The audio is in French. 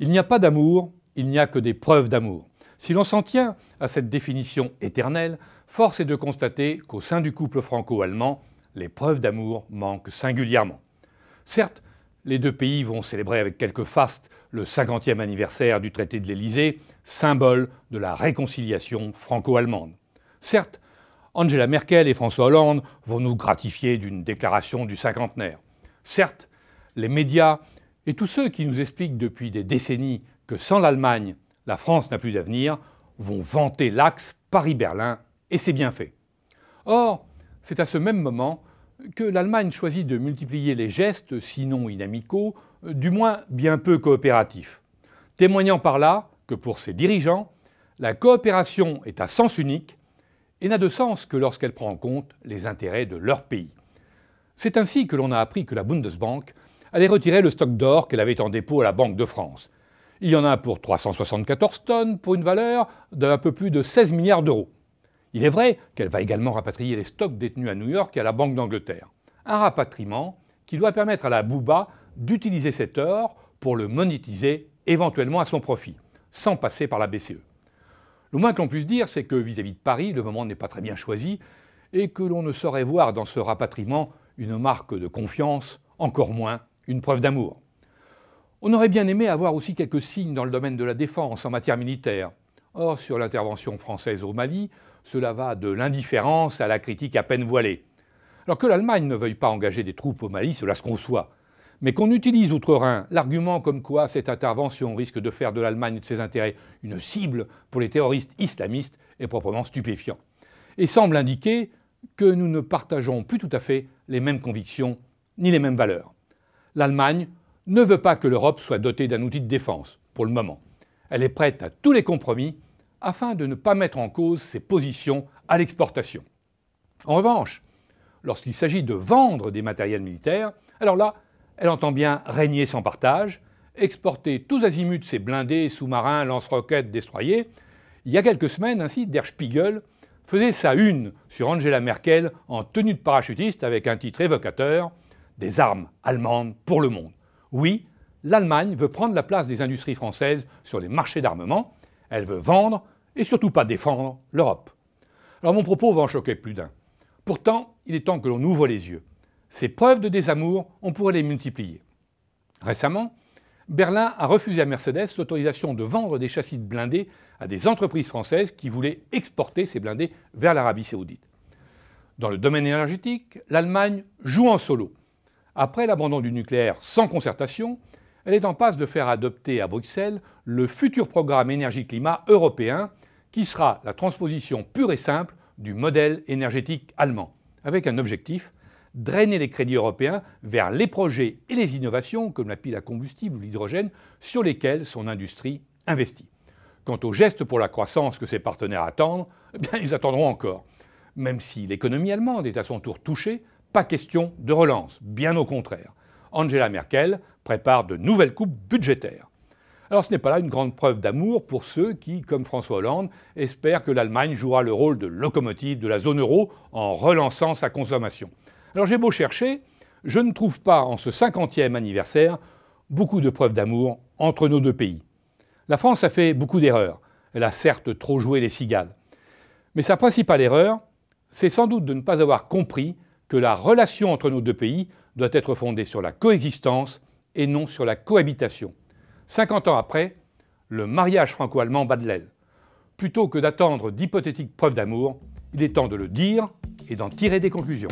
Il n'y a pas d'amour, il n'y a que des preuves d'amour. Si l'on s'en tient à cette définition éternelle, force est de constater qu'au sein du couple franco-allemand, les preuves d'amour manquent singulièrement. Certes, les deux pays vont célébrer avec quelques fastes le 50e anniversaire du traité de l'Élysée, symbole de la réconciliation franco-allemande. Certes, Angela Merkel et François Hollande vont nous gratifier d'une déclaration du cinquantenaire. Certes, les médias et tous ceux qui nous expliquent depuis des décennies que sans l'Allemagne, la France n'a plus d'avenir, vont vanter l'axe Paris-Berlin, et c'est bien fait. Or, c'est à ce même moment que l'Allemagne choisit de multiplier les gestes, sinon inamicaux, du moins bien peu coopératifs, témoignant par là que pour ses dirigeants, la coopération est à sens unique et n'a de sens que lorsqu'elle prend en compte les intérêts de leur pays. C'est ainsi que l'on a appris que la Bundesbank allait retirer le stock d'or qu'elle avait en dépôt à la Banque de France. Il y en a pour 374 tonnes, pour une valeur d'un peu plus de 16 milliards d'euros. Il est vrai qu'elle va également rapatrier les stocks détenus à New York et à la Banque d'Angleterre. Un rapatriement qui doit permettre à la Bouba d'utiliser cet or pour le monétiser éventuellement à son profit, sans passer par la BCE. Le moins que l'on puisse dire, c'est que vis-à-vis de Paris, le moment n'est pas très bien choisi et que l'on ne saurait voir dans ce rapatriement une marque de confiance, encore moins une preuve d'amour. On aurait bien aimé avoir aussi quelques signes dans le domaine de la défense en matière militaire. Or, sur l'intervention française au Mali, cela va de l'indifférence à la critique à peine voilée. Alors que l'Allemagne ne veuille pas engager des troupes au Mali, cela se conçoit. Mais qu'on utilise outre-Rhin l'argument comme quoi cette intervention risque de faire de l'Allemagne et de ses intérêts une cible pour les terroristes islamistes est proprement stupéfiant. Et semble indiquer que nous ne partageons plus tout à fait les mêmes convictions ni les mêmes valeurs. L'Allemagne ne veut pas que l'Europe soit dotée d'un outil de défense, pour le moment. Elle est prête à tous les compromis afin de ne pas mettre en cause ses positions à l'exportation. En revanche, lorsqu'il s'agit de vendre des matériels militaires, alors là, elle entend bien régner sans partage, exporter tous azimuts ses blindés, sous-marins, lance-roquettes, destroyers. Il y a quelques semaines, ainsi, Der Spiegel faisait sa une sur Angela Merkel en tenue de parachutiste avec un titre évocateur « Des armes allemandes pour le monde ». Oui, l'Allemagne veut prendre la place des industries françaises sur les marchés d'armement. Elle veut vendre et surtout pas défendre l'Europe. Alors mon propos va en choquer plus d'un. Pourtant, il est temps que l'on ouvre les yeux. Ces preuves de désamour, on pourrait les multiplier. Récemment, Berlin a refusé à Mercedes l'autorisation de vendre des châssis de blindés à des entreprises françaises qui voulaient exporter ces blindés vers l'Arabie saoudite. Dans le domaine énergétique, l'Allemagne joue en solo. Après l'abandon du nucléaire sans concertation, elle est en passe de faire adopter à Bruxelles le futur programme énergie-climat européen qui sera la transposition pure et simple du modèle énergétique allemand, avec un objectif, drainer les crédits européens vers les projets et les innovations, comme la pile à combustible ou l'hydrogène, sur lesquels son industrie investit. Quant aux gestes pour la croissance que ses partenaires attendent, eh bien, ils attendront encore. Même si l'économie allemande est à son tour touchée, pas question de relance, bien au contraire. Angela Merkel prépare de nouvelles coupes budgétaires. Alors ce n'est pas là une grande preuve d'amour pour ceux qui, comme François Hollande, espèrent que l'Allemagne jouera le rôle de locomotive de la zone euro en relançant sa consommation. Alors j'ai beau chercher, je ne trouve pas en ce 50e anniversaire beaucoup de preuves d'amour entre nos deux pays. La France a fait beaucoup d'erreurs. Elle a certes trop joué les cigales. Mais sa principale erreur, c'est sans doute de ne pas avoir compris que la relation entre nos deux pays doit être fondée sur la coexistence et non sur la cohabitation. 50 ans après, le mariage franco-allemand bat de l'aile. Plutôt que d'attendre d'hypothétiques preuves d'amour, il est temps de le dire et d'en tirer des conclusions.